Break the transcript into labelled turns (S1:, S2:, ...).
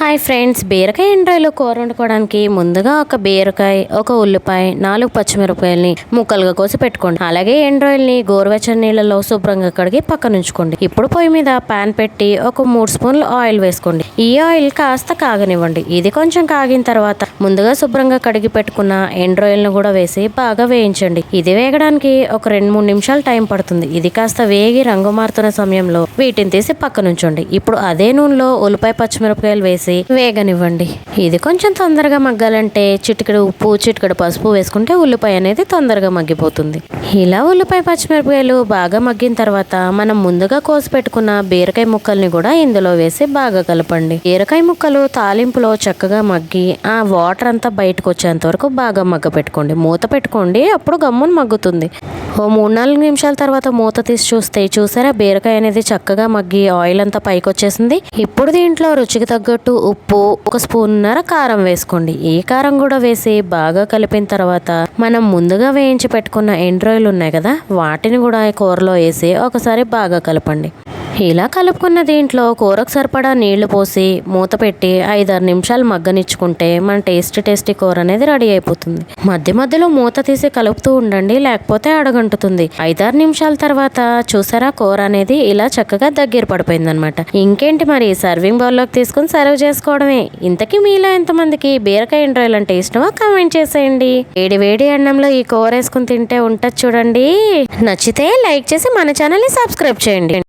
S1: Hi friends, బీరకాయ ఎండ్రాయిలో కూర వండుకోవడానికి ముందుగా ఒక బీరకాయ, ఒక ఉల్లిపాయ, 4 పచ్చిమిరపకాయలని ముక్కలుగా కోసి పెట్టుకోండి. అలాగే ఎండ్రాయిల్ని గోరువెచ్చని నీళ్ళలో శుభ్రంగా కడిగి పక్కన ఉంచుకోండి. ఇప్పుడు పొయ్యి మీద పాన్ పెట్టి ఒక 3 స్పూన్లు ఆయిల్ వేసుకోండి. ఈ ఆయిల్ కాస్త కాగనివ్వండి. ఇది కొంచెం కాగిన తర్వాత ముందుగా శుభ్రంగా కడిగి పెట్టుకున్న ఎండ్రాయిల్ని కూడా వేసి బాగా వేయించండి. ఇది వేగడానికి ఒక 2-3 నిమిషాలు టైం పడుతుంది. ఇది కాస్త వేగి రంగు మారుతున్న సమయంలో వీటిని తీసి పక్కన ఉంచండి. ఇప్పుడు అదే నూనెలో ఉల్లిపాయ, పచ్చిమిరపకాయలు వేసి వేగనివ్వండి. ఇది కొంచెం తొందరగా మగ్గాలంటే చిటికెడు ఉప్పు, చిటికెడు పసుపు వేసుకుంటే ఉల్లిపాయ అనేది తొందరగా మగ్గిపోతుంది. ఇలా ఉల్లిపాయ, పచ్చిమిరపకాయలు బాగా మగ్గిన తర్వాత మనం ముందుగా కోసి పెట్టుకున్న బీరకాయ ముక్కల్ని కూడా ఇందులో వేసి బాగా కలపండి. బీరకాయ ముక్కలు తాలింపులో చక్కగా మగ్గి ఆ వాటర్ అంతా బయటకు వచ్చేంత వరకు బాగా మగ్గ పెట్టుకోండి. మూత పెట్టుకోండి, అప్పుడు గమ్మున మగ్గుతుంది. ఓ 3-4 నిమిషాల తర్వాత మూత తీసి చూస్తే చూసారా, బీరకాయ అనేది చక్కగా మగ్గి ఆయిల్ అంతా పైకి వచ్చేసింది. ఇప్పుడు దీంట్లో రుచికి తగ్గట్టు ఉప్పు, 1 స్పూన్నర కారం వేసుకోండి. ఈ కారం కూడా వేసి బాగా కలిపిన తర్వాత మనం ముందుగా వేయించి పెట్టుకున్న ఎండ్రాయిలు ఉన్నాయి కదా, వాటిని కూడా కూరలో వేసి ఒకసారి బాగా కలపండి. ఇలా కలుపుకున్న దీంట్లో కూరకు సరిపడా నీళ్లు పోసి మూత పెట్టి 5-6 నిమిషాలు మగ్గనిచ్చుకుంటే మన టేస్టీ కూర అనేది రెడీ అయిపోతుంది. మధ్య మధ్యలో మూత తీసి కలుపుతూ ఉండండి, లేకపోతే అడగంటుతుంది. 5-6 నిమిషాల తర్వాత చూసారా, కూర అనేది ఇలా చక్కగా దగ్గర పడిపోయింది అనమాట. ఇంకేంటి మరి, సర్వింగ్ బౌల్లోకి తీసుకుని సర్వ్ చేసుకోవడమే. ఇంతకీ మీలో ఎంతమందికి బీరకాయ ఎండ్రాయిలు అంటే ఇష్టమో కామెంట్ చేసేయండి. వేడి వేడి అన్నంలో ఈ కూర వేసుకుని తింటే ఉంటుంది చూడండి. నచ్చితే లైక్ చేసి మన ఛానల్ని సబ్స్క్రైబ్ చేయండి.